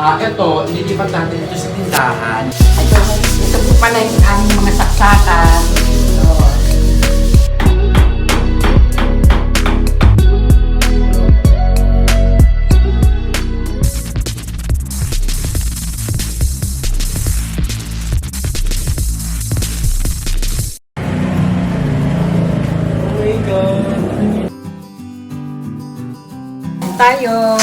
Ito, ililipat natin ito sa tindahan. Ito po pala yung aming mga saksakan. Tayo.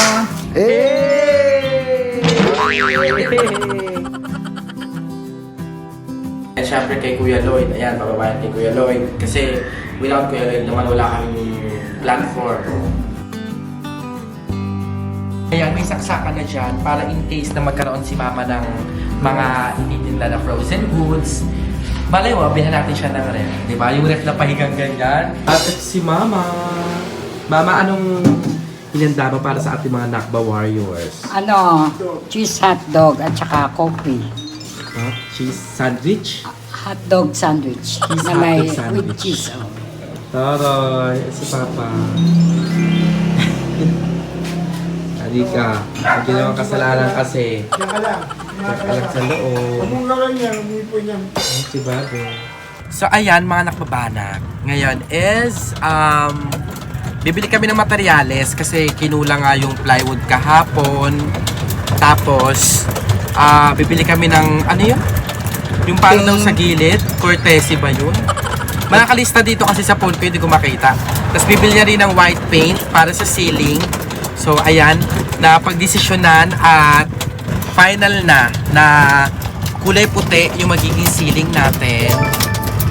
And syempre kay Kuya Lloyd, ayan, pababayan kay Kuya Lloyd. Kasi without Kuya Lloyd naman wala kaming platform. Ayan, may saksakan na dyan para in case na magkaroon si Mama ng mga initinda na frozen goods. Malay mo, bilhan natin siya ng ref. Di ba? Yung ref na pahigang ganyan. At ito si Mama. Mama, anong inanda mo para sa ating mga Nakba Warriors? Cheese hotdog at saka coffee. Cheese sandwich? Hotdog sandwich. Cheese na may hotdog sandwich. with cheese. Oh. Toroy, si Papa. Halika. Ang ginawang kasalanan kasi. Tsaka lang. Tsaka lang sa loob. Pagmulakan niya, umuwi po niya. Si Bago. So ayan mga nakbabanak. Ngayon is, bibili kami ng materyales kasi kinulang nga yung plywood kahapon. Tapos, bibili kami ng, ano yun? Yung parang daw sa gilid, Cortese ba yun? Makakalista dito kasi sa phone ko, hindi ko makita. Tapos bibili niya rin ng white paint para sa ceiling. So ayan, napagdesisyonan at final na kulay puti yung magiging ceiling natin.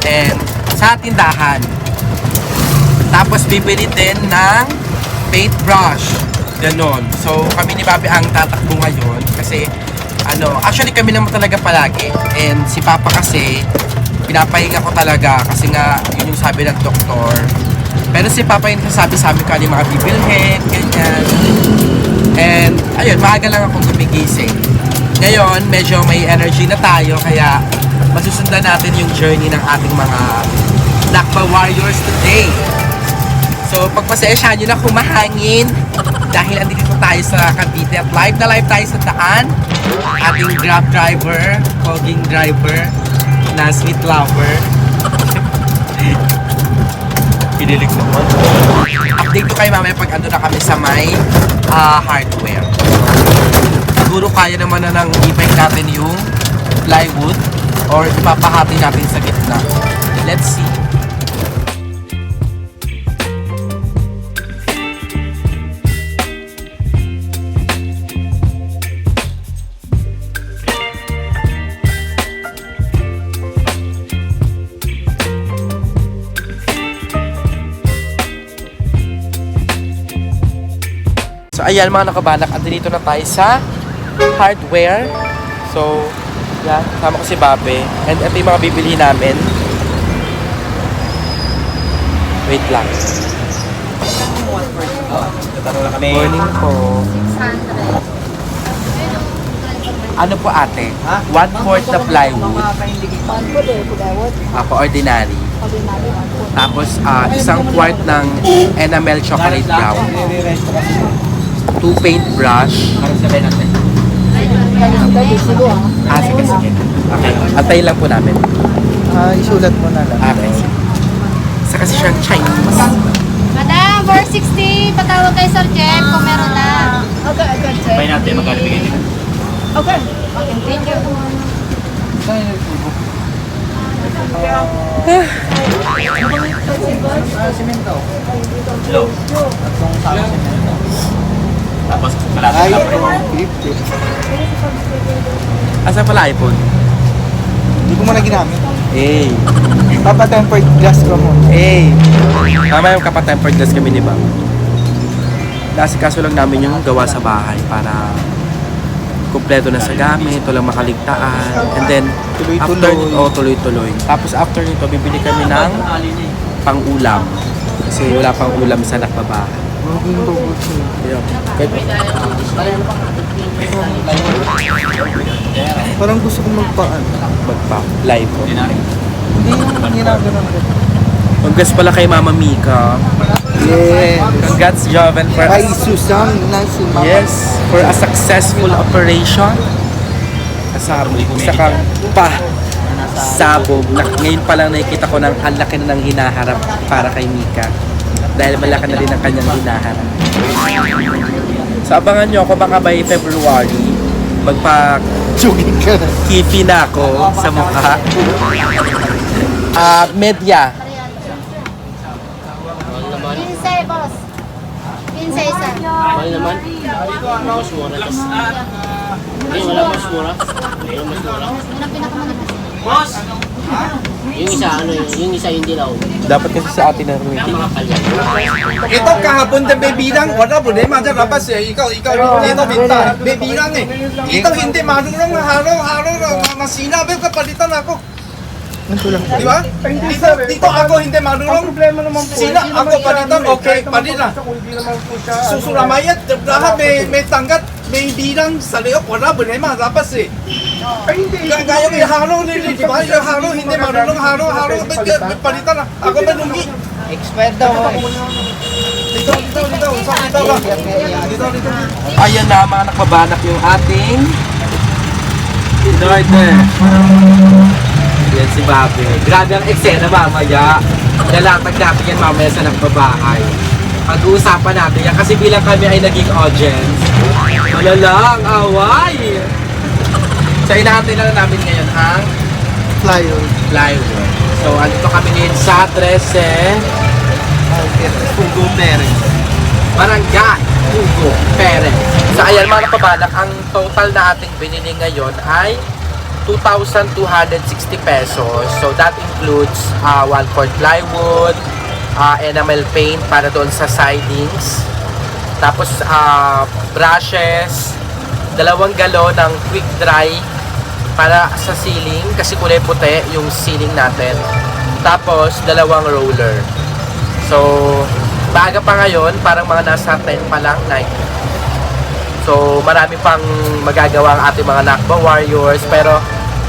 And sa tindahan. Tapos bibili din ng paintbrush. Ganon. So kami ni Bobby ang tatakbo ngayon kasi actually kami naman talaga palagi. And si Papa kasi pinapahinga ko talaga kasi nga yun yung sabi ng doktor. Pero si Papa yung sabi sa amin kung ano yung mga bibilhin, ganyan. And ayun, maaga lang akong gumigising. Ngayon, medyo may energy na tayo kaya masusundan natin yung journey ng ating mga Nakba Warriors today. So, pagpasensyahan nyo na kumahangin dahil andito tayo sa Cavite at live na live tayo sa daan. Ating Grab driver, fogging driver, na sweet lover. Pinilig naman. Update ko kayo mamaya pag na kami sa may hardware. Siguro kaya naman na nang i-bake natin yung plywood or ipapahati natin sa gitna. Let's see. So ayan mga nakabanak, andito na tayo sa hardware. So, yan, kasama ko si Babe. And ito yung mga bibili namin. Wait lang. Morning po. Ano po ate? 1/4 na plywood. Ako ordinary. Tapos isang quart ng enamel chocolate brown. 2 paintbrush. Sige. Okay. Antayin lang po namin. Isulat mo na lang. Okay. Sa kasi siyang Chinese. Madam, 460, patawag kay Sir Jeff kung meron na. Bay natin, magkano bigay din? Okay. Thank you. Hello. Tapos malapit na po. Asa pala iPhone? Hindi ko muna ginamit. Eh. Papa-tempered glass ko mo. Eh. Tama yung kapatempered glass kami, di ba? Kaso lang namin yung gawa sa bahay para kumpleto na sa gamit, walang makaligtaan. And then, tuloy-tuloy. Tapos after nito, bibili kami ng pang-ulam. Kasi wala pang ulam sa nakbabahay. Parang gusto kong magpa-live Magpa-live po. Hindi yung ginagawa ko. Congrats pala kay Mama Mika. Yes. Congrats, Joven, for Kay Susang na si Mama. yes, for a successful operation. Kasabog sa kang sabog. Ngayon pa lang nakikita ko ng ang laki na ng hinaharap para kay Mika. Dahil malaki na din ang kanyang hinaharap. So abangan nyo ako baka by February Jogging ka. magpa-kifi na ako sa mukha. Media. 15, boss. 15 isa. Mahal naman. Mas mura tas. Hindi, wala mas mura. Wala mas mura. Yun ang pinakamalimas. Yung isa, yung isa yung dilaw. Dapat kasi sa atin na meeting. Makakal yan. Ito kahapon din may bilang, wala po naman dyan labas eh. Ikaw, ito binta, may bilang eh. Ito hindi marunong haro, masinabi ka palitan ako. Di ba? Dito ako hindi marunong. Sila ako palitan, okay, palita. Susulamayat, lahat may tanggat, may bilang sa loob, wala po naman labas eh. Gaya may haro nila, di ba? Yung haro, hindi marunong haro, palitan na. Ako may lungi. Expired daw. Dito ba? Dito. Ayan na mga nakbabanak yung ating in-order. Yan si Bobby. Grabe ang eksena mamaya. Lalatag natin yan mamaya sa nagbabahay. Pag-uusapan natin yan kasi bilang kami ay naging audience. Wala lang, away! So inaantay na namin ngayon ang plywood. So andito kami ngayon sa 13 Pugo Perez. Barangay Pugo Perez. So ayan mga kababalak, ang total na ating binili ngayon ay 2,260 pesos. So that includes 1/4 plywood, enamel paint para doon sa sidings, tapos brushes, 2 galon ng quick dry para sa ceiling kasi kulay puti yung ceiling natin, tapos 2 roller. So baga pa ngayon, parang mga nasa 10 pa lang, 9. So marami pang magagawa ang ating mga Nakba Warriors, pero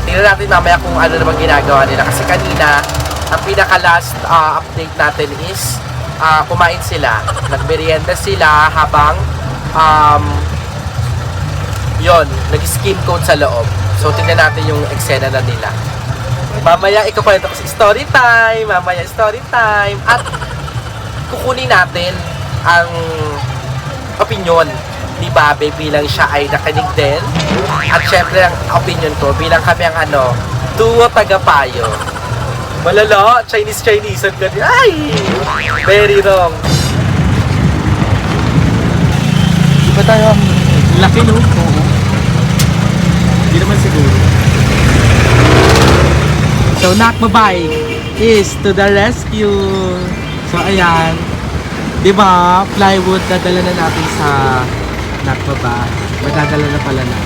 tingnan natin mamaya kung ano naman ginagawa nila kasi kanina ang pinaka last update natin is kumain sila, nagmerienda sila habang yon, nag-skin coat sa loob. So tingnan natin yung eksena na nila. Mamaya ikukwento ko sa story time, mamaya story time, at kukunin natin ang opinion ni Bobby bilang siya ay nakinig din, at syempre ang opinion ko bilang kami ang duo tagapayo. Malala, Chinese ang ganyan. Ay! Very wrong. Di ba tayo Laki no? Oo. Hindi naman siguro. So, Nakbabay is to the rescue. So, ayan. Diba, plywood dadala na natin sa Nakbabay. Madadala na pala na.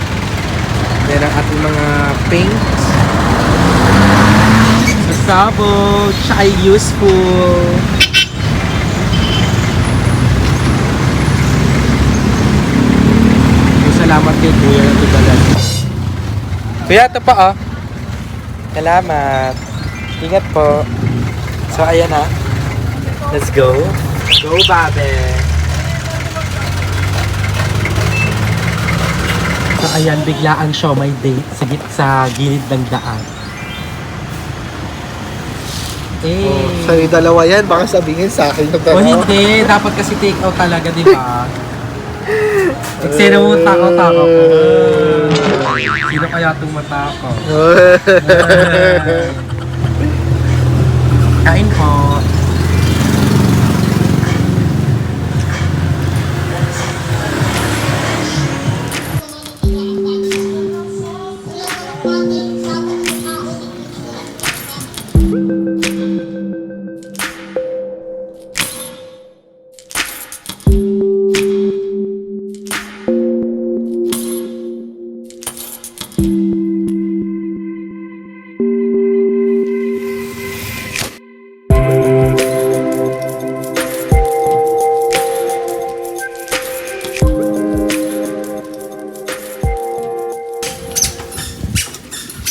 Then, ang ating mga paints. So, sabog. Siya ay useful. Salamat kay Kuya na tugalan. Kuya, ito pa oh. Salamat. Ingat po. So, ayan na. Let's go. Go, Babe. So, ayan, biglaan siya may date sa gilid ng daan. Eh. Sa'yo dalawa yan, baka sabihin sa akin yung O dalawa. hindi, dapat kasi take out talaga, di ba? Eksena mo, takaw-takaw ko. Sino kaya itong matakaw? Kain po.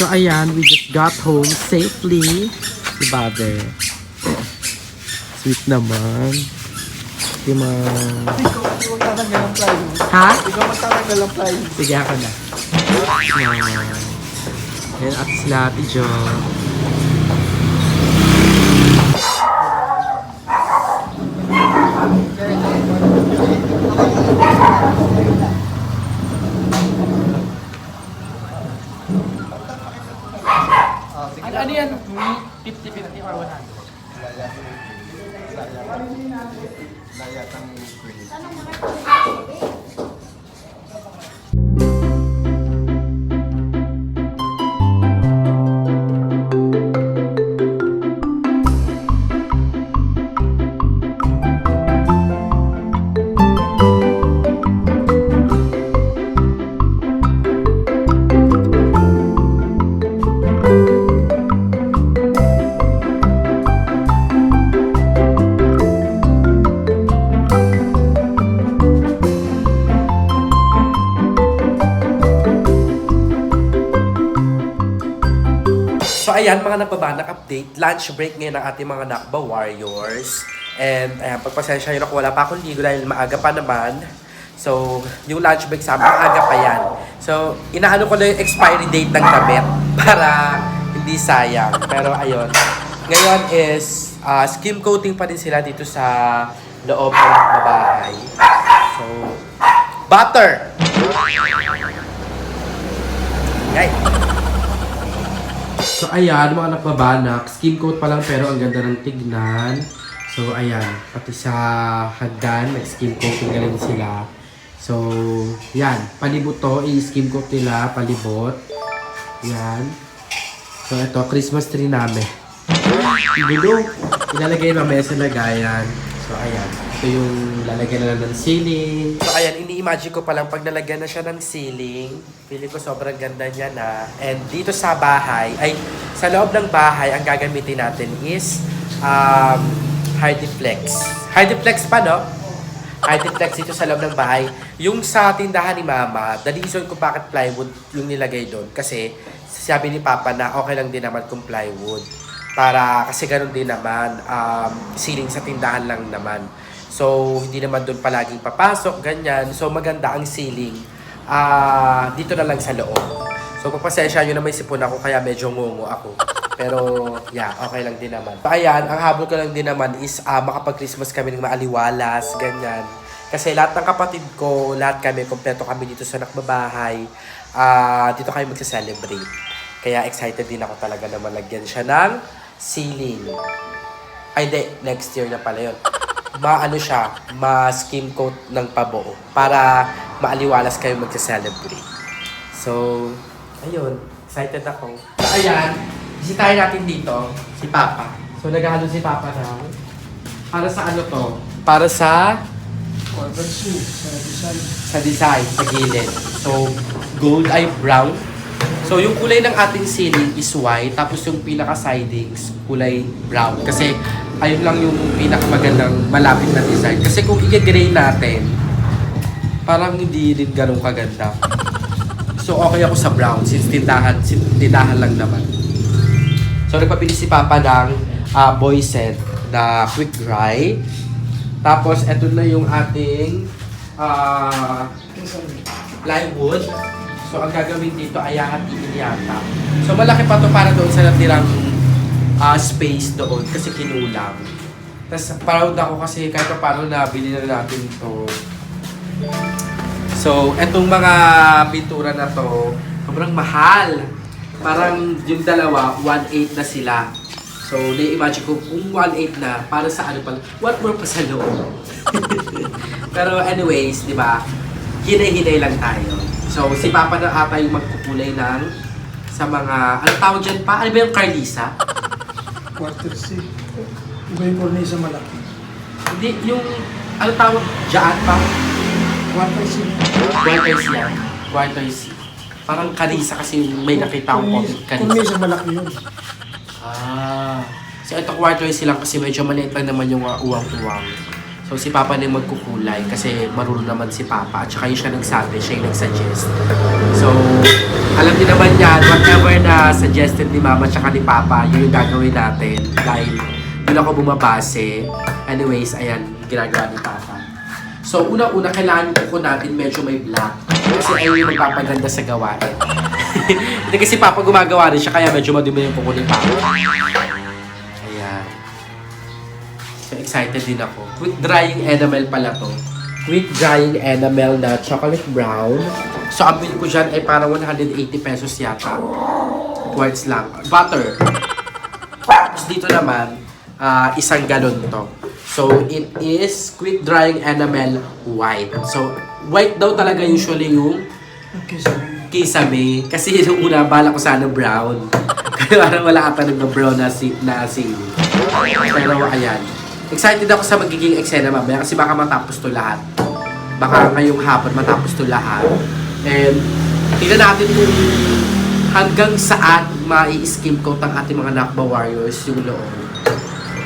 So ayan, we just got home safely. Si Babe. Sweet naman. Yung mga... Ikaw magtatanggal ng plywood. Ha? Ikaw magtatanggal ng plywood. Sige, ako na. Ayan, at sila Ate Jo. Ano yan? 50-50 or 100? So ayan mga nababanak update, lunch break ngayon ng ating mga Nakba Warriors. And ayan, pagpasensya nyo na kung wala pa akong ligo dahil maaga pa naman. So, yung lunch break sa amin, maaga pa yan. So, inaano ko na yung expiry date ng damit para hindi sayang. Pero ayun, ngayon is skim coating pa din sila dito sa loob ng bahay. So, butter! Okay. So ayan, mga nakbabanak, skim coat pa lang pero ang ganda ng tignan. So ayan, pati sa hagdan, nag-skim coating na rin sila. So, yan, palibot to, i-skim coat nila, palibot. Yan. So ito, Christmas tree namin. Gulo, ilalagay mamaya sa lagayan. So ayan, ito yung lalagyan na ng ceiling. So ayan, ini-imagine ko palang pag nalagyan na siya ng ceiling, feeling ko sobrang ganda niya na. And dito sa bahay, ay sa loob ng bahay, ang gagamitin natin is Hardiflex. Hardiflex pa, no? Hardiflex dito sa loob ng bahay. Yung sa tindahan ni Mama, the reason kung bakit plywood yung nilagay doon, kasi sabi ni Papa na okay lang din naman kung plywood. Para, kasi ganun din naman, ceiling sa tindahan lang naman. So, hindi naman doon palaging papasok, ganyan. So, maganda ang ceiling. Dito na lang sa loob. So, pagpasensya nyo na may sipon ako, kaya medyo ngungo ako. Pero, yeah, okay lang din naman. So, ayan, ang habol ko lang din naman is makapag-Christmas kami ng maaliwalas, ganyan. Kasi lahat ng kapatid ko, lahat kami, kompleto kami dito sa nakbabahay. Dito kami magsa-celebrate. Kaya excited din ako talaga na malagyan siya ng ceiling. Ay, hindi. Next year na pala yun. Maano siya, ma-skim coat ng pabuo para maaliwalas kayo magsa-celebrate. So, ayun. Excited ako. So, ayan. Bisitahin natin dito si Papa. So, naghahalo si Papa na para sa ano to? Para sa design, sa gilid. So, gold ay brown. So, yung kulay ng ating ceiling is white, tapos yung pinaka-sidings, kulay brown. Kasi, ayun lang yung pinakamagandang malapit na design. Kasi kung i-gray natin, parang hindi rin ganun kaganda. So, okay ako sa brown, since tindahan lang naman. So, nagpapili si Papa ng boy set na quick dry. Tapos, eto na yung ating plywood. So, ang gagawin dito ay hahatiin yata. So, malaki pa to para doon sa natirang space doon kasi kinulang. Tapos, proud ako kasi kahit pa paano nabili na natin to. So, etong mga pintura na to, sobrang mahal. Parang yung dalawa, 1.8 na sila. So, na-imagine ko, kung 1.8 na, para sa ano pala, what more pa sa loob? Pero anyways, di ba, hinay-hinay lang tayo. So, si Papa na ata yung magkukulay ng sa mga, ano tawag dyan pa? Ano ba yung Carlisa? Quarter C. Iba yung cornisa malaki. Hindi, yung, ano tawag dyan pa? Quarter C. Quarter C yan. Quarter C. Parang Carlisa kasi may nakita akong Carlisa. Cornisa malaki yun. So, ito quarter C lang kasi medyo maliit lang naman yung uwang-uwang. So, si Papa na yung magkukulay kasi marunong naman si Papa. At saka yung siya nagsabi, siya yung nagsuggest. So, alam din naman yan, whatever na suggested ni Mama at saka ni Papa, yun yung gagawin natin. Dahil doon ako bumabase. Anyways, ayan, ginagawa ni Papa. So, una-una, kailangan yung kuko natin medyo may black. Kasi ayun yung magpapaganda sa gawain. Hindi kasi Papa gumagawa rin siya, kaya medyo madumi yung kuko ni Papa. Ayan. So, excited din ako. Quick drying enamel pala to. Quick drying enamel na chocolate brown. So, ang bill ko dyan ay parang 180 pesos yata. Quartz lang. Butter. Tapos dito naman, isang galon to. So, it is quick drying enamel white. So, white daw talaga usually yung kisame. Kasi yung una, bala ko sana brown. Kaya parang wala ata na brown na sili. Pero ayan. Excited ako sa magiging eksena mamaya kasi baka matapos to lahat. Baka ngayong hapon matapos to lahat. And tingnan natin kung hanggang saan mai-skim coat ang ating mga Nakba Warriors yung loob.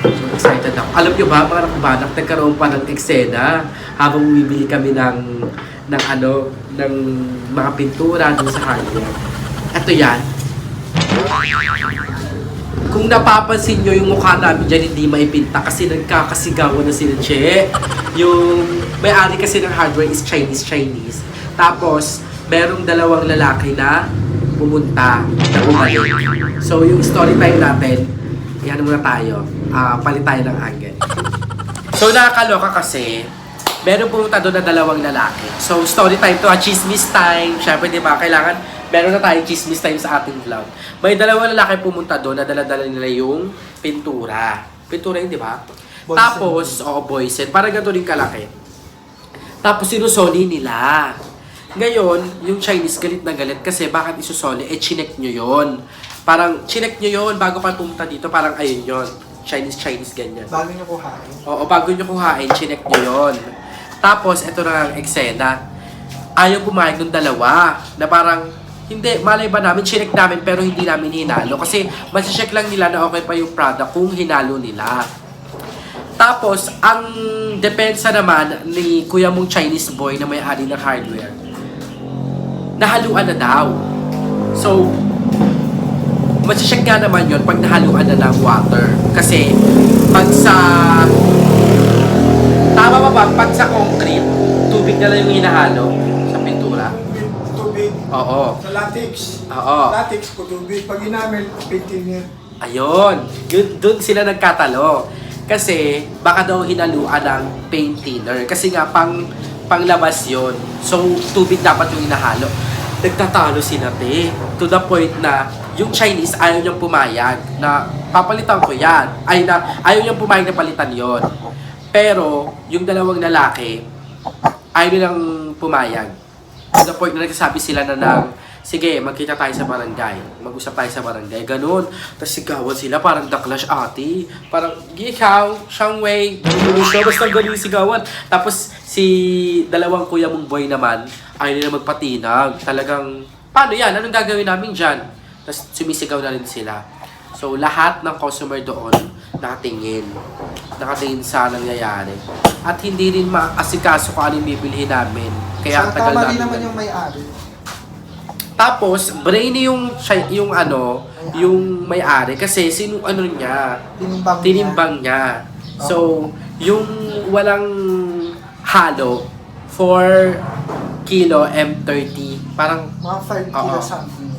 So excited ako. Alam nyo ba, mga Nakbanak, nagkaroon pa ng eksena habang bumibili kami ng mga pintura dun sa hardware. Ito yan. Kung napapansin nyo yung mukha namin dyan, hindi maipinta kasi nagkakasigawan na sila, Che. Yung may-ari kasi ng hardware is Chinese. Tapos, merong dalawang lalaki na pumunta na bumalik. So, yung story time natin, yan muna tayo. Palit tayo ng angle. So, nakakaloka kasi, merong pumunta doon na dalawang lalaki. So, story time to, chismis time. Siyempre, di ba, kailangan, meron na tayong chismis time sa ating vlog. May dalawang lalaki pumunta doon na dala-dala nila yung pintura. Pintura yun, di ba? Boysen. Tapos, boysen. Parang ganito rin kalaki. Tapos, sinusoli nila. Ngayon, yung Chinese galit na galit kasi bakit isusoli? Chinek nyo yon. Parang, chinek nyo yon bago pa pumunta dito. Parang, ayun yon. Chinese, ganyan. Bago nyo kuhain. Oo, bago nyo kuhain, chinek nyo yon. Tapos, ito na ang eksena. Ayaw pumayag ng dalawa. Na parang, hindi, malay ba namin, chinek namin pero hindi namin hinalo. Kasi, masicheck lang nila na okay pa yung product kung hinalo nila. Tapos, ang depensa naman ni kuya mong Chinese boy na may-ari ng hardware, nahaluan na daw. So, masicheck nga naman yon pag nahaluan na ng water. Kasi, pag sa... Tama ba ba? Pag sa concrete, tubig na lang yung hinahalo sa pintura. Tubig. Oo. Sa latex. Oo. Latex ko tubig. Pag inamil, painting yan. Ayun. Doon sila nagkatalo. Kasi, baka daw hinaluan ng paint thinner. Kasi nga, panglabas yon. So, tubig dapat yung hinahalo. Nagtatalo si Nate. To the point na, yung Chinese ayaw niyang pumayag na papalitan ko yan. Ayaw niyang pumayag na palitan yon. Pero, yung dalawang lalaki, ayaw nilang pumayag. To the point na nagsasabi sila na sige, magkita tayo sa barangay. Mag-usap tayo sa barangay. Ganun. Tapos sigawan sila, parang The Clash ate. Parang, gikaw, siyang way. Basta ganun yung sigawan. Tapos, si dalawang kuya mong boy naman, ayaw nila magpatinag. Talagang, paano yan? Anong gagawin namin dyan? Tapos, sumisigaw na rin sila. So, lahat ng customer doon, nakatingin. Nakatingin sa nangyayari. At hindi rin maasikaso kung ano yung bibilhin namin. Kaya, Sa tagal tama namin. din naman yung may-ari. Tapos, brainy yung may-ari kasi tinimbang niya. So, yung walang halo, 4 kilo M30, parang, Mga 5 kilo Oo. something.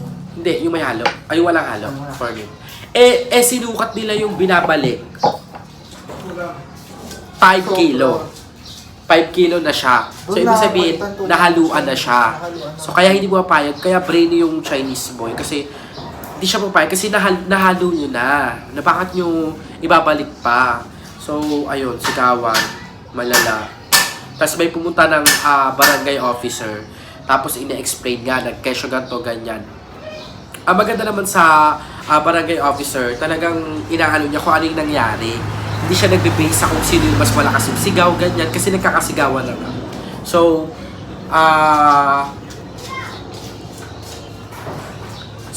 hindi, yung may halo. Ay, yung walang halo. Wala. For me. Sinukat nila yung binabalik. 5 kilo. 5 kilo na siya. So, Doon ibig na, sabihin, palitan to. nahaluan na siya. Nahaluan na. So, kaya hindi mo mapayag. Kaya brainy yung Chinese boy. Kasi, hindi siya mapayag. Kasi nahalo nyo na. Na bakit nyo ibabalik pa? So, ayun, sigawan. Malala. Tapos may pumunta ng barangay officer. Tapos, ina-explain nga, nag-kesyo ganito, ganyan. Ang maganda naman sa barangay officer, talagang inaano niya kung ano yung nangyari. Hindi siya nagbe-base sa kung sino yung mas malakas yung sigaw, ganyan, kasi nagkakasigawan na nga. So,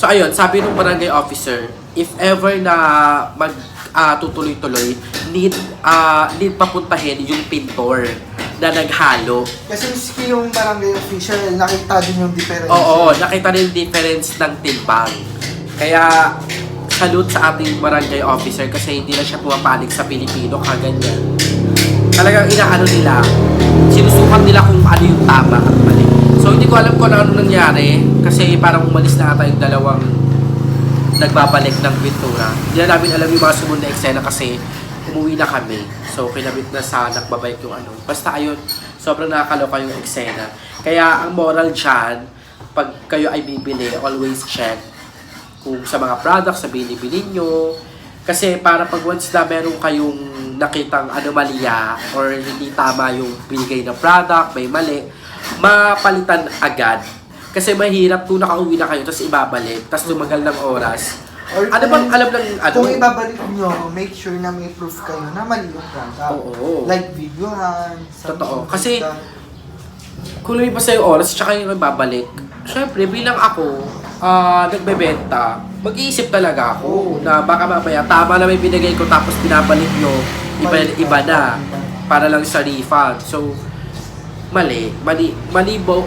ayun, sabi ng barangay officer, if ever na tutuloy-tuloy, need papuntahin yung pintor na naghalo. Kasi miski yung barangay official, nakita din yung difference. Oo, nakita rin yung difference ng timbang. Kaya, salute sa ating barangay officer kasi hindi na siya pumapanig sa Pilipino, kaganyan. Talagang inaano nila, sinusukat nila kung ano yung tama at mali. So hindi ko alam kung ano nangyari kasi parang umalis na ata yung dalawang nagbabalik ng pintura. Hindi na namin alam yung mga sumunod na eksena kasi umuwi na kami. So kinabit na sa nagbabike yung ano. Basta ayun, sobrang nakakaloka yung eksena. Kaya ang moral dyan, pag kayo ay bibili, always check kung sa mga products na binibili nyo. Kasi para pag once na meron kayong nakitang anomalya or hindi tama yung binigay na product, may mali, mapalitan agad. Kasi mahirap kung nakauwi na kayo tapos ibabalik, tapos tumagal ng oras. Or Ano bang alam ng ano? Kung ibabalik nyo, make sure na may proof kayo na mali yung product. Oo. Like videohan. Totoo. Kasi kung lumipas na yung oras, tsaka yung ibabalik, syempre bilang ako, nagbebenta, mag-iisip talaga ako na baka mamaya tama na may binigay ko tapos binabalik nyo, iba na, para lang sa refund. So, mali bo.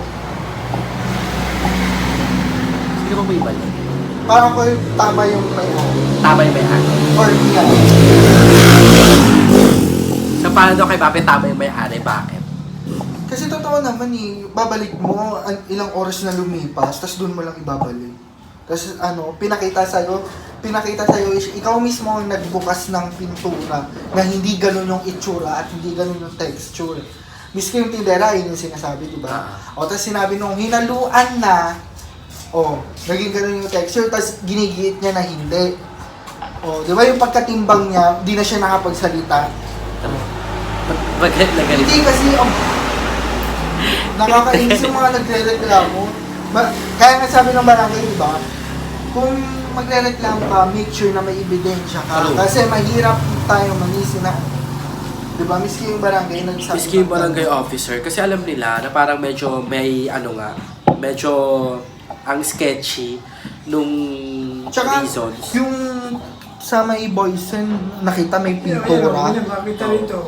Sino ba may mali? Parang ko tama yung may Tama yung may-ari. or yeah. So, paano kay Babe tama yung may-ari? Bakit? Kasi totoo naman babalik mo ilang oras na lumipas, tapos doon mo lang ibabalik. Tapos pinakita sa'yo, ikaw mismo ang nagbukas ng pintura na hindi ganun yung itsura at hindi ganun yung texture. Miski yung tindera, yun yung sinasabi, di ba? O, tapos sinabi nung hinaluan na, naging ganun yung texture, tapos ginigit niya na hindi. O, di ba yung pagkatimbang niya, di na siya nakapagsalita. Bakit na ganito? Hindi kasi, nakakainis yung mga nagre-reklamo. Kaya nga sabi ng barangay, di ba? Kung magre-reklamo ka, make sure na may ebidensya ka. True. Kasi mahirap tayo manisi na, di ba? Miski yung barangay nagsabi. Miski yung barangay officer, kasi alam nila na parang medyo may medyo ang sketchy nung Tsaka, reasons. yung sa may boysen, nakita may Ayun, pintura. ayun, makita rito.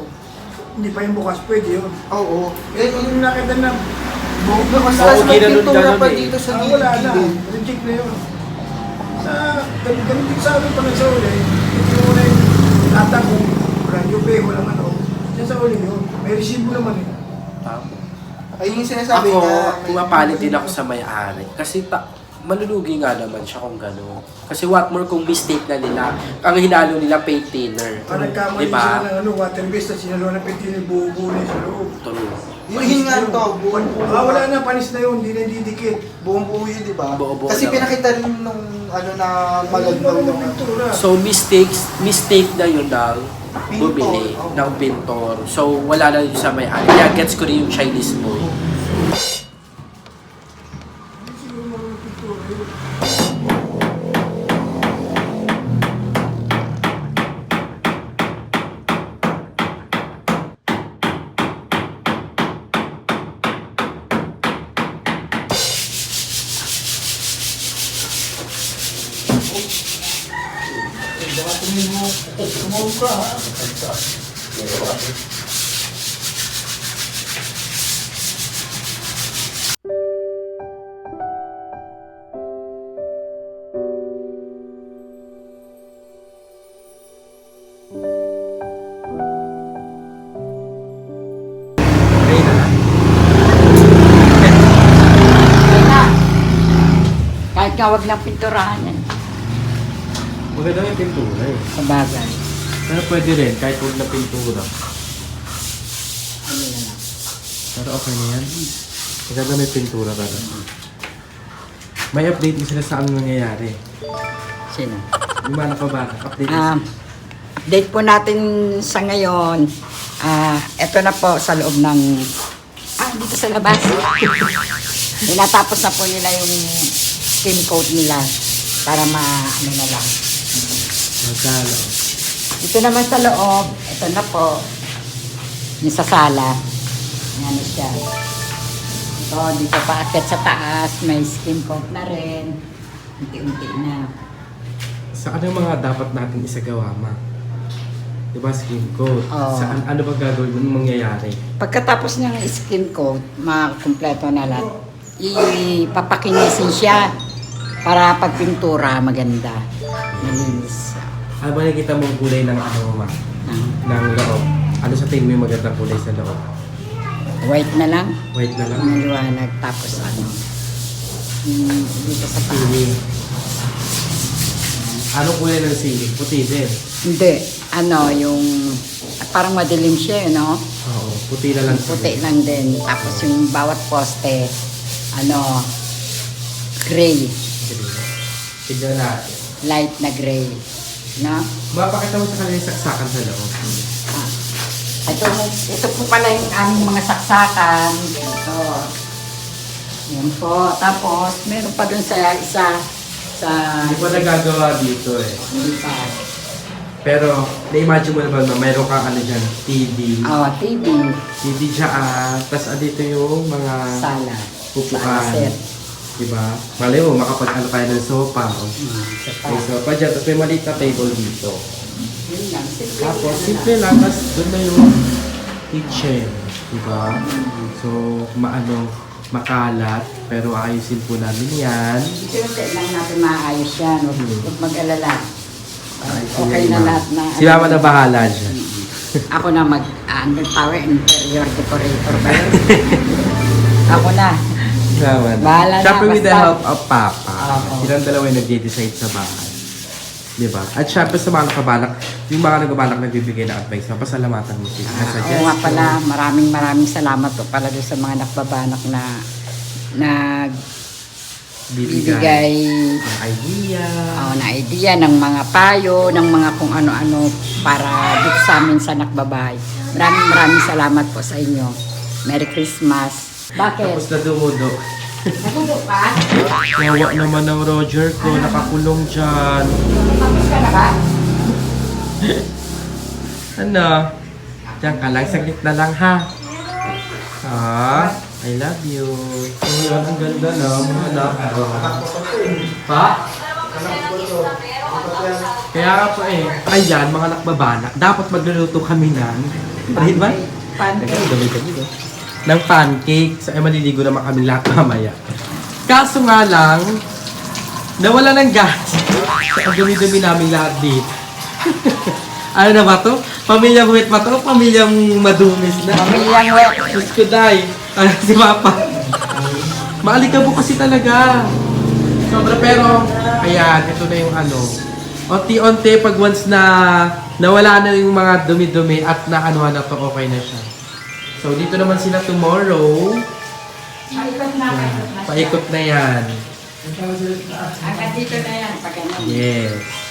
Hindi pa yung bukas, pwede yun. Oo. Yung nakita na, Mas Oo, may ginanon- pintura ganon pa eh. dito sa wala na. gilid-gilid. Reject na yun. Ganun din sa amin pa sa uli. Yung una yung lata ko, radyo peho lang yan sa uli yun. May resibo naman eh. Ayun yung sinasabi Ako, niya. pumapalit din ako sa may-ari. Kasi malulugi nga naman siya kung gano'n. Kasi what more kung mistake na nila, ang hinalo nila paint thinner. Nagkamali Diba? sila ng water base at sinalo ng pintin buo-buo na sa loob. True. Yun nga to, buong Wala na, panis na yun, hindi na didikit. buong buo yun, di ba? Buo-buo Kasi naman. pinakita rin nung na malagnaw Yung yung pintura. So, mistake na yun ng bumili Pintor. ng pintor. So, wala na yun sa may-ari. Kaya gets ko rin yung Chinese boy. Kahit nga wag lang pinturahan yan. Maganda yung pintura eh. Sa bagay. Pero pwede rin, kahit huwag na pintura. Ano na lang. Pero okay na yan. Maganda may pintura talaga. May update mo sila sa anong nangyayari. Sino? Yung mga nakabata, update mo Date po natin sa ngayon. Ito na po sa loob ng... dito sa labas. Natapos na po nila yung skin coat nila para ano na lang. Magkalo. Dito naman sa loob, ito na po. Yung sa sala. Ano siya. Ito, dito paakyat sa taas. May skin coat na rin. Unti-unti na. Sa ano yung mga dapat natin isagawa, ma? Diba skin coat? Oo. Saan, ano ba gagawin mo? Anong mangyayari? Pagkatapos ng skin coat, makakumpleto na lahat. Ipapakinisin siya. Para pag pintura, maganda. Malinis. Ano ba nakita mo ang kulay ng ano, ma? Ng loob? Ano sa tingin mo yung magandang kulay sa loob? White na lang. White na lang? Maliwanag. Tapos ano. Dito sa paa. Siling. Anong kulay ng siling? Puti din. Hindi. Ano, yung... Parang madilim siya, no? Oo, puti na lang. Puti lang din. Tapos yung bawat poste, ano, gray. Tignan natin. Light na gray. No? Mapakita mo sa kanila yung saksakan sa loob. Ah. Ito po pala yung aming mga saksakan. Ito. Yan po. Tapos, meron pa dun sa isa. Sa... Hindi pa nagagawa dito eh. Hindi pa. Pero, na-imagine mo na ba na mayroon kang ano dyan, TV. Oh, TV. TV dyan, tapos andito yung mga Sala. upuan. Sala set. Diba? Malay mo, makapag-ano tayo ng sopa. Oh. Sa May sopa dyan, tapos may maliit na table dito. Yun lang. Simple Tapos, lang. simple lang, tapos doon na yung kitchen. Diba? So, makalat, pero ayusin po namin yan. Siyempre lang natin maayos yan. Huwag mag-alala. Ayusin Okay yan, na ma'am. lahat na. Si Mama na bahala dyan. Ako na power interior decorator ba yun? Ako na. Mama na. Bahala na, Siyempre with the basta- help of Papa. Oo. Silang dalawa yung nag-decide sa bahay. Diba? At syempre sa mga nakabalak, yung mga nagabalak nagbibigay ng advice, pasalamatan mo sila. Oo nga pala, maraming salamat po pala doon sa mga nakbabanak na bibigay ng idea. na idea ng mga payo, ng mga kung ano-ano para dito sa amin sa Nakbabahay. Maraming salamat po sa inyo. Merry Christmas. Bakit? Tapos na dumudo. Nagulo ka? Yawa naman ng Roger ko, nakakulong dyan. Tapos ka na ba? Ano? Diyan ka lang, saglit na lang ha. Ah, I love you. Oh, yan, ang ganda na, mga anak. Pa? Kaya nga po eh. Ayan, mga nakbabanak. Dapat magluluto kami ng... Ano ba? Pancake. Ng pancake. So, ay maliligo naman kami lahat mamaya. Kaso nga lang, nawala ng gas. So, ang dumi-dumi namin lahat dito. Ano na ba to? Pamilyang wet ba to? Pamilyang madumis na. Pamilyang wet. Diyos ko, day. Ano si Papa? Maalikabok kasi talaga. Sobra pero, ayan, ito na yung ano. Unti-unti, pag once na nawala na yung mga dumi-dumi at naanuhan na to, okay na siya. So, dito naman sila tomorrow. Paikot na yan. Agad dito na yan. Pag ano. Yes.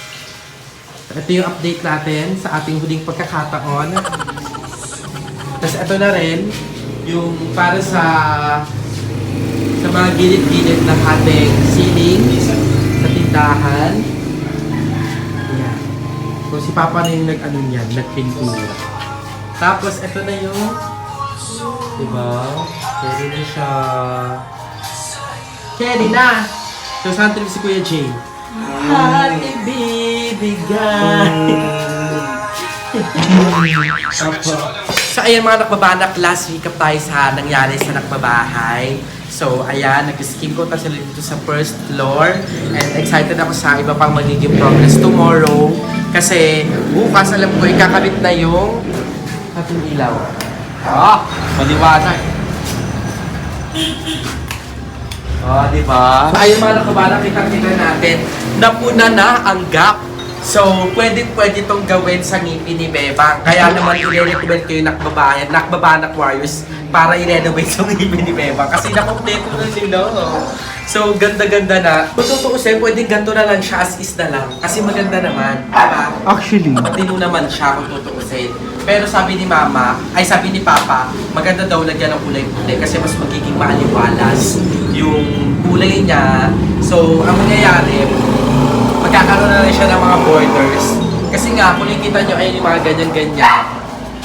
Ito yung update natin sa ating huling pagkakataon. Tapos ito na rin, yung para sa mga gilid-gilid ng ating ceiling sa tindahan. Ayan. So si Papa na yung nag-ano niyan, nagpintura. Tapos ito na yung, diba? Carry na siya. Carry na! So saan trip si Kuya Jay? Hati bibigay. So ayan mga nakbabanak, last recap tayo sa nangyari sa nakbabahay. So ayan, nag-skim ko sila dito sa first floor. And excited ako sa iba pang magiging progress tomorrow. Kasi bukas alam ko ikakabit na yung ating ilaw. Maliwanag. Diba? So, ayun mga nakabalak, kita natin, napuna na ang gap. So, pwede itong gawin sa ngipin ni Bebang. Kaya naman, i-recommend ko yung Nakbabanak Warriors para i-renovate yung ngipin ni Bebang. Kasi nakompleto na nila. So, ganda-ganda na. Kung tutuusin, pwedeng ganito na lang siya as is na lang. Kasi maganda naman. Diba? Actually, Matino naman siya kung tutuusin. Pero sabi ni sabi ni Papa, maganda daw lagyan ng kulay puti kasi mas magiging maaliwalas yung kulay niya. So, ang mangyayari, magkakaroon na rin siya ng mga borders. Kasi nga, kung nakikita nyo, ayun yung mga ganyan-ganyan.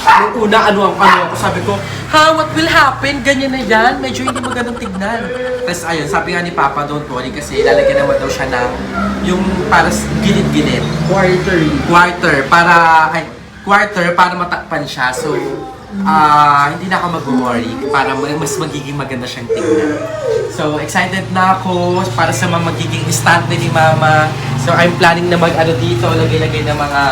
Nung una, ano ako, sabi ko, what will happen? Ganyan na yan. Medyo hindi magandang tignan. Tapos ayun, sabi nga ni Papa, don't worry kasi lalagyan naman daw siya ng yung para gilid-gilid. Quarter, para matakpan siya. So, hindi na ako mag-worry para mas magiging maganda siyang tingnan. So, excited na ako para sa mga magiging istante ni Mama. So, I'm planning na mag-ano dito, lagay-lagay ng mga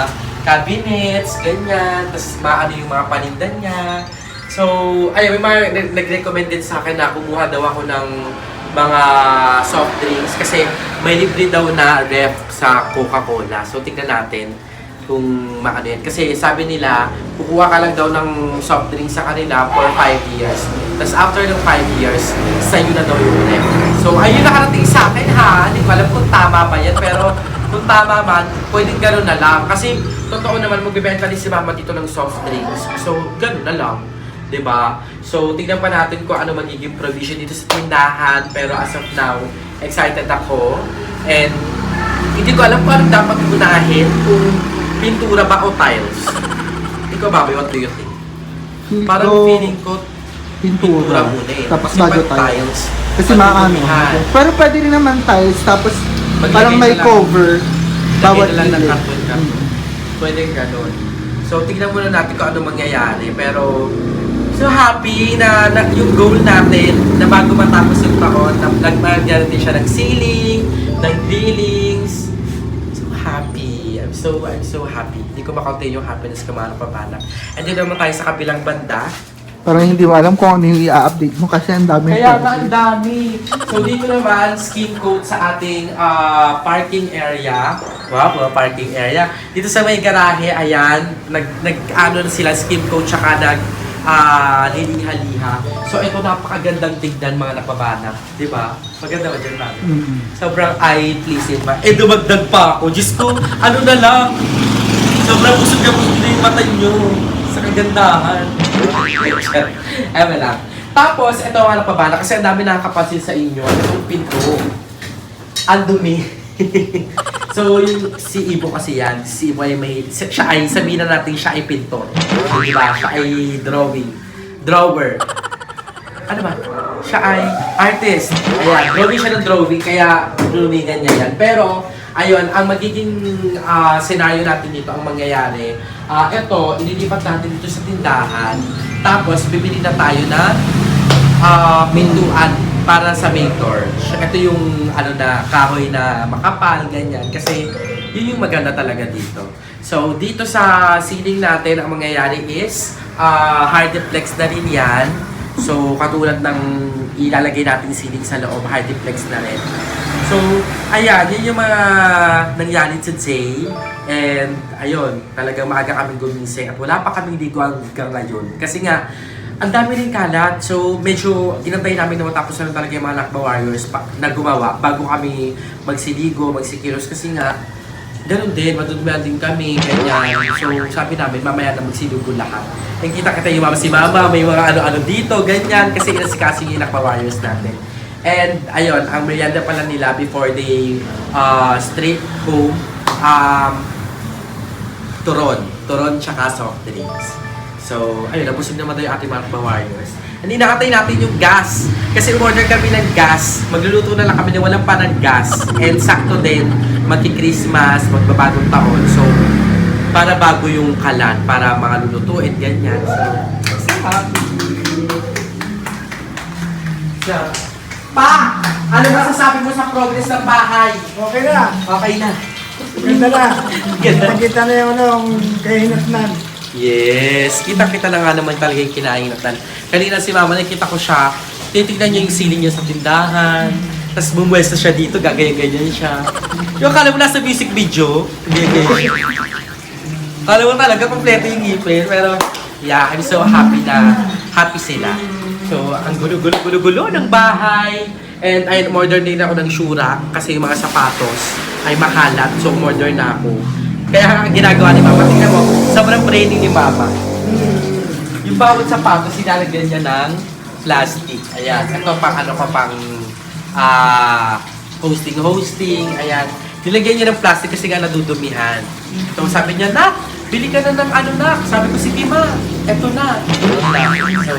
cabinets, ganyan, tapos maano yung mga panindan niya. So, ayun, may mga nag-recommend din sa akin na kumuha daw ako ng mga soft drinks kasi may libre daw na ref sa Coca-Cola. So, tignan natin kung maano yan. Kasi sabi nila, kukuha ka lang daw ng soft drinks sa kanila for 5 years. Tapos after ng 5 years, sa'yo na daw yung ref. So, ayun nakarating sa akin ha. Hindi ko alam kung tama ba yan. Pero kung tama man, pwedeng gano'n na lang. Kasi totoo naman, magbibenta din si Mama dito ng soft drinks. So, gano'n na lang. 'Di ba? So, tignan pa natin kung ano magiging provision dito sa tindahan. Pero as of now, excited ako. And hindi ko alam kung anong dapat unahin, kung pintura ba o tiles. Ikaw ba, what do you think? Parang feeling ko pintura muna eh. Tapos Kasi bago pag tiles. Kasi maano. madudumihan. Pero pwede rin naman tiles, tapos Maglagay parang may na lang. cover. Lagay na lang ng gilid. karton. Pwede ganun. So, tignan muna natin kung ano mangyayari. Pero, so happy na yung goal natin na bago matapos yung taon, nagmagyan din siya ng ceiling, ng railings. So happy. I'm so happy. Hindi ko makontain yung happiness ko mga papanak. And then naman tayo sa kabilang banda. Parang hindi mo alam kung ano yung i-update mo kasi ang dami. Kaya nga ang dami. So dito naman, skin coat sa ating parking area. Wow, parking area. Dito sa may garahe, ayan, nag-ano na sila, skin coat tsaka liling-haliha. So ito napakagandang tignan mga napabanat. Di ba? Maganda ba dyan namin? Sobrang eye-pleasing ba? Eh dumagdag pa ako. Diyos ko, ano na lang. Sobrang busog na yung mata nyo sa kagandahan. Ewan lang. Tapos, ito mga napabana kasi ang dami nakakapansin sa inyo. Itong pinto. Ang dumi. So, yung si Ibo kasi yan. Si Ibo ay siya ay, sabihin na natin siya ay pintor. Diba? Siya ay drawer. Ano ba? Siya ay artist. Ayan, drawing siya ng drawing, kaya drawingan niya yan. Pero, ayun, ang magiging scenario natin dito, ang mangyayari, ito, ililipat natin dito sa tindahan. Tapos, bibili na tayo ng pintuan para sa main door. Ito yung kahoy na makapal, ganyan. Kasi, yun yung maganda talaga dito. So, dito sa ceiling natin, ang mangyayari is, hardiplex na rin yan. So, katulad ng ilalagay natin ceiling sa loob, hardiplex na rin. So, ayan, yun yung mga nangyari today. And, ayun, talagang maaga kaming gumising. At wala pa kaming ligo hanggang ngayon. Kasi nga, ang dami rin kalat. So, medyo ginantay namin na matapos na talaga yung mga Nakba Warriors na gumawa bago kami magsiligo, magsikiros. Kasi nga, ganun din, madudumihan din kami, ganyan. So, sabi namin, mamaya na magsiligo lahat. And kita-kita yung si Mama, may mga ano-ano dito, ganyan. Kasi inasikaso yung Nakba Warriors natin. And, ayun, ang merienda pala nila before they straight home, turon tsaka soft drinks. So, ayun, nabusog naman tayo ating mga Warriors. Hindi nakatay natin yung gas. Kasi umorder kami ng gas. Magluluto na lang kami na walang pa ng gas. And sakto din, magki-Christmas, magbabagong taon. So, para bago yung kalan, para mga lulutuin, ganyan. So happy. So, Pa! Ano masasabi mo sa progress ng bahay? Okay na. Okay na. Ganda na. Ganda. Nakita na yung kahinatnan. Yes! Kita-kita na nga naman talaga yung kinaingatan. Kanina si Mama, nakita ko siya, titignan niya yung ceiling niya sa tindahan, tapos bumuwesta siya dito, gagayan-ganyan siya. Yung akala mo nasa music video, ganyan. Akala mo talaga kompleto yung ngipin, pero yeah, I'm so happy na happy sila. So, ang gulo-gulo ng bahay. And ayun, order din ako ng Shura kasi yung mga sapatos ay makalat. So, order na ako. Kaya ang ginagawa ni Mama, tingnan mo, sobrang training ni Mama. Yung bawat sapatos, sinalagyan niya ng plastic. Ayan, ito pang hosting. Ayan, nilagyan niya ng plastic kasi nga nadudumihan. So sabi niya, Nak, bili ka na ng Nak. Sabi ko, sige Ma, eto na. So,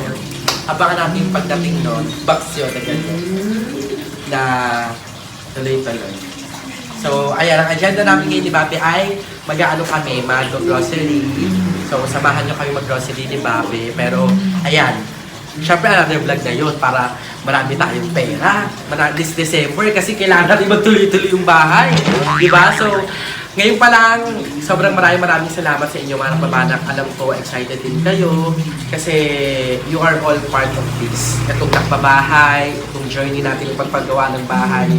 abangan natin yung pagdating nun, box yun na ganyan. Na tuloy-tuloy. So, ayan, ang agenda namin ngayon ni Bobby ay mag-ano kami, mag-grocery. So, samahan nyo kami mag-grocery ni Bobby. Pero, ayan, syempre another vlog na yun para marami tayong pera. This December kasi kailangan natin magtuloy-tuloy yung bahay. Diba? So, ngayon pa lang, sobrang maraming salamat sa inyo mga nagbabanak. Alam ko, excited din kayo kasi you are all part of this. Itong nakbabahay, itong journey natin yung pagpagawa ng bahay.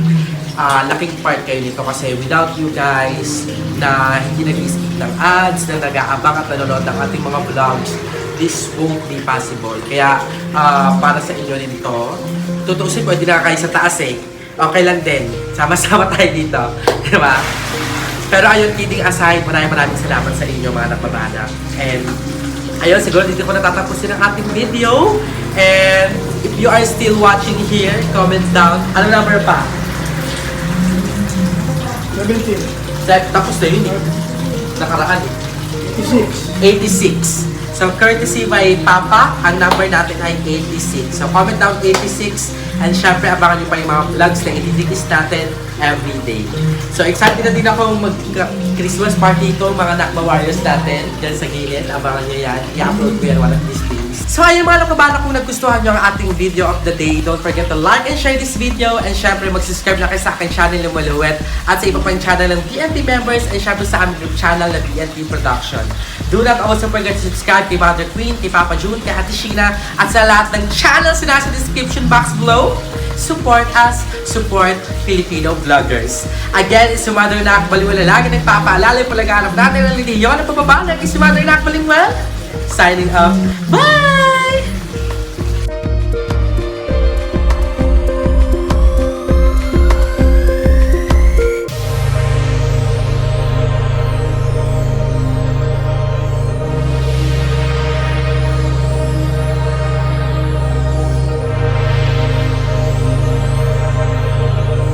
Laking part kayo nito kasi without you guys na hindi nag-skip ng ads, na nag-aabang at nanonood ng ating mga vlogs, this won't be possible. Kaya para sa inyo din ito, tutuusin ko, hindi na kayo sa taas eh. Okay lang din. Sama-sama tayo dito. Diba? Pero ayun, kidding aside, maraming salamat sa inyo mga nagbabanak. And ayun, siguro dito ko natatapusin ang ating video. And if you are still watching here, comment down. Ano number pa? 17, Tapos na yun eh. Nakaraan eh. 86. 86. So, courtesy by Papa, ang number natin ay 86. So, comment down 86. And syempre, abangan nyo pa yung mga vlogs na i-release natin everyday. So, excited na din ako mag-Christmas party ito, mga Nakma Warriors natin dyan sa gilid. Abangan nyo yan. I-upload ko yan one of these days. So, ayun mga nakabana, kung nagustuhan nyo ang ating video of the day, don't forget to like and share this video. And syempre, mag-subscribe na kayo sa aking channel ng Maluwet at sa iba pang channel ng BNT members and syempre sa aming group channel na BNT Production. Do not also forget to subscribe kay Mother Queen, kay Papa June, kay Ate Sheena, at sa lahat ng channels na nasa description box below. Support us, support Filipino vloggers. Again, it's si Mother Nak Balingwell na lagi nagpapaalala yung palaganap natin ng liliyon at pababalag. It's si Mother Nak Balingwell, signing off. Bye!